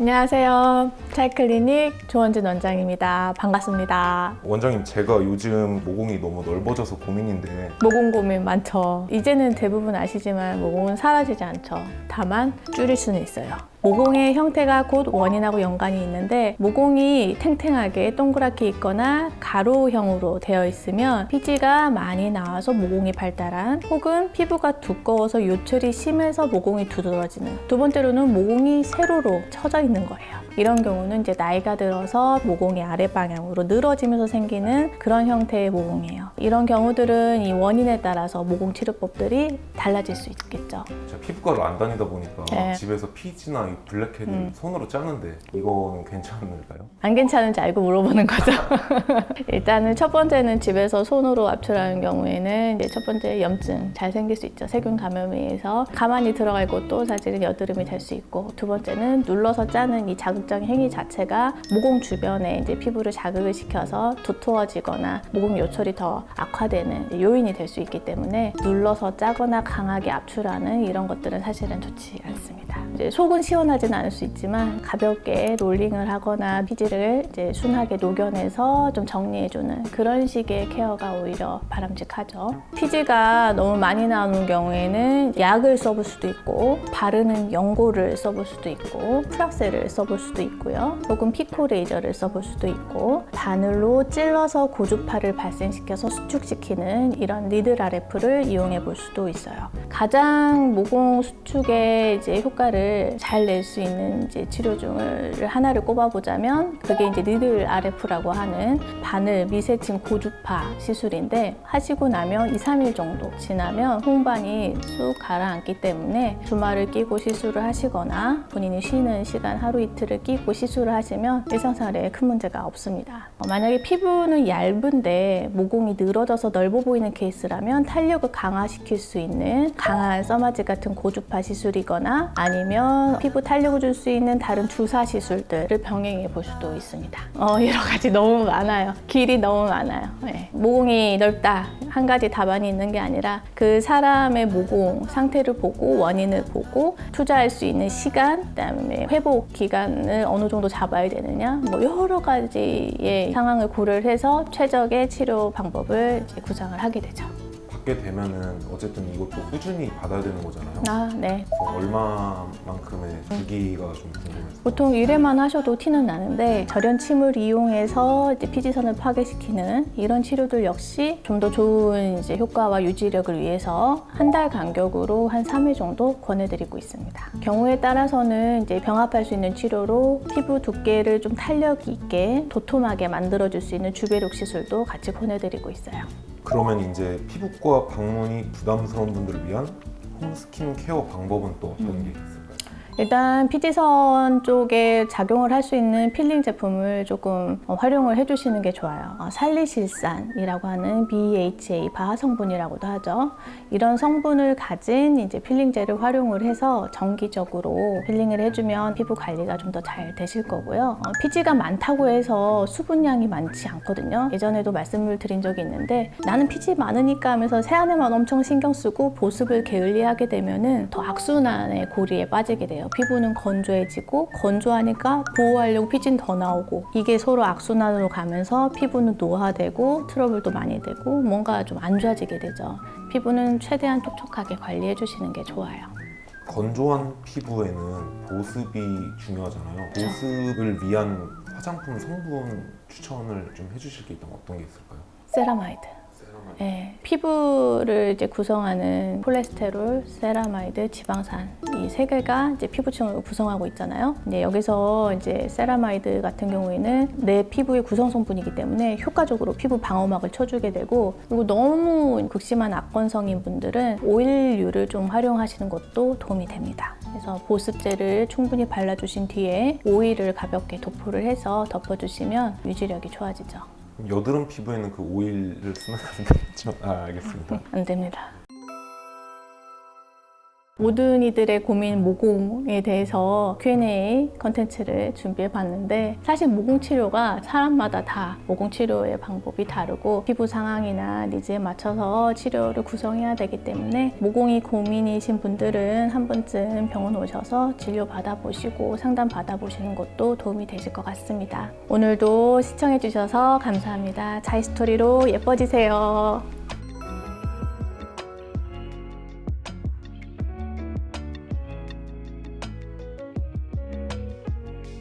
안녕하세요. 찰클리닉 조원진 원장입니다. 반갑습니다. 원장님, 제가 요즘 모공이 너무 넓어져서 고민인데 모공 고민 많죠. 이제는 대부분 아시지만 모공은 사라지지 않죠. 다만 줄일 수는 있어요. 모공의 형태가 곧 원인하고 연관이 있는데, 모공이 탱탱하게 동그랗게 있거나 가로형으로 되어 있으면 피지가 많이 나와서 모공이 발달한, 혹은 피부가 두꺼워서 요철이 심해서 모공이 두드러지는, 두 번째로는 모공이 세로로 처져 있는 거예요. 이런 경우는 이제 나이가 들어서 모공이 아래 방향으로 늘어지면서 생기는 그런 형태의 모공이에요. 이런 경우들은 이 원인에 따라서 모공 치료법들이 달라질 수 있겠죠. 제가 피부과를 안 다니다 보니까 네. 집에서 피지나 이 블랙헤드 손으로 짜는데 이거는 괜찮을까요? 안 괜찮은지 알고 물어보는 거죠. 일단은 첫 번째는 집에서 손으로 압출하는 경우에는 이제 첫 번째 염증 잘 생길 수 있죠. 세균 감염에 의해서 가만히 들어갈 곳도 사실은 여드름이 될 수 있고, 두 번째는 눌러서 짜는 이 자극적 행위 자체가 모공 주변에 이제 피부를 자극을 시켜서 두터워지거나 모공 요철이 더 악화되는 요인이 될 수 있기 때문에 눌러서 짜거나 강하게 압출하는 이런 것들은 사실은 좋지 않습니다. 이제 속은 시원하진 않을 수 있지만 가볍게 롤링을 하거나 피지를 이제 순하게 녹여내서 좀 정리해주는 그런 식의 케어가 오히려 바람직하죠. 피지가 너무 많이 나오는 경우에는 약을 써볼 수도 있고, 바르는 연고를 써볼 수도 있고, 프락셀을 써볼 수도 있고요. 혹은 피코 레이저를 써볼 수도 있고, 바늘로 찔러서 고주파를 발생시켜서 수축시키는 이런 니들 RF를 이용해 볼 수도 있어요. 가장 모공 수축에 이제 효과를 잘 낼 수 있는 이제 치료 중을 하나를 꼽아보자면, 그게 이제 니들 RF라고 하는 바늘 미세층 고주파 시술인데, 하시고 나면 2, 3일 정도 지나면 홍반이 쑥 가라앉기 때문에 주말을 끼고 시술을 하시거나 본인이 쉬는 시간 하루 이틀을 끼고 시술을 하시면 일상생활에 큰 문제가 없습니다. 만약에 피부는 얇은데 모공이 늘어져서 넓어 보이는 케이스라면 탄력을 강화시킬 수 있는 강한 써마지 같은 고주파 시술이거나, 아니면 피부 탄력을 줄 수 있는 다른 주사 시술들을 병행해 볼 수도 있습니다. 여러 가지 너무 많아요. 길이 너무 많아요. 네. 모공이 넓다, 한 가지 답안이 있는 게 아니라 그 사람의 모공 상태를 보고 원인을 보고 투자할 수 있는 시간, 그다음에 회복 기간을 어느 정도 잡아야 되느냐, 뭐 여러 가지의 상황을 고려를 해서 최적의 치료 방법을 이제 구상을 하게 되죠. 받게 되면은 어쨌든 이것도 꾸준히 받아야 되는 거잖아요. 아, 네. 그래서 얼마만큼의 주기가 좀 궁금해서. 보통 1회만 하셔도 티는 나는데, 절연침을 이용해서 이제 피지선을 파괴시키는 이런 치료들 역시 좀 더 좋은 이제 효과와 유지력을 위해서 한 달 간격으로 한 3회 정도 권해드리고 있습니다. 경우에 따라서는 이제 병합할 수 있는 치료로 피부 두께를 좀 탄력 있게 도톰하게 만들어줄 수 있는 주배록 시술도 같이 권해드리고 있어요. 그러면 이제 피부과 방문이 부담스러운 분들을 위한 홈스킨 케어 방법은 또 어떤 게 있을까요? 일단 피지선 쪽에 작용을 할 수 있는 필링 제품을 조금 활용을 해주시는 게 좋아요. 살리실산이라고 하는 BHA 바하 성분이라고도 하죠. 이런 성분을 가진 이제 필링젤을 활용을 해서 정기적으로 필링을 해주면 피부 관리가 좀 더 잘 되실 거고요. 피지가 많다고 해서 수분량이 많지 않거든요. 예전에도 말씀을 드린 적이 있는데, 나는 피지 많으니까 하면서 세안에만 엄청 신경 쓰고 보습을 게을리하게 되면은 더 악순환의 고리에 빠지게 돼요. 피부는 건조해지고, 건조하니까 보호하려고 피지는 더 나오고, 이게 서로 악순환으로 가면서 피부는 노화되고 트러블도 많이 되고 뭔가 좀 안 좋아지게 되죠. 피부는 최대한 촉촉하게 관리해 주시는 게 좋아요. 건조한 피부에는 보습이 중요하잖아요. 보습을 위한 화장품 성분 추천을 좀 해주실 게 있다면 어떤 게 있을까요? 세라마이드. 네, 피부를 이제 구성하는 콜레스테롤, 세라마이드, 지방산, 이 세 개가 이제 피부층을 구성하고 있잖아요. 이제 여기서 이제 세라마이드 같은 경우에는 내 피부의 구성 성분이기 때문에 효과적으로 피부 방어막을 쳐주게 되고, 그리고 너무 극심한 악건성인 분들은 오일류를 좀 활용하시는 것도 도움이 됩니다. 그래서 보습제를 충분히 발라주신 뒤에 오일을 가볍게 도포를 해서 덮어주시면 유지력이 좋아지죠. 여드름 피부에는 그 오일을 쓰면 안 되겠죠? 알겠습니다. 안 됩니다. 모든 이들의 고민 모공에 대해서 Q&A 컨텐츠를 준비해 봤는데 사실 모공 치료가 사람마다 다 모공 치료의 방법이 다르고 피부 상황이나 니즈에 맞춰서 치료를 구성해야 되기 때문에 모공이 고민이신 분들은 한 번쯤 병원 오셔서 진료 받아보시고 상담 받아보시는 것도 도움이 되실 것 같습니다. 오늘도 시청해 주셔서 감사합니다. 자이스토리로 예뻐지세요.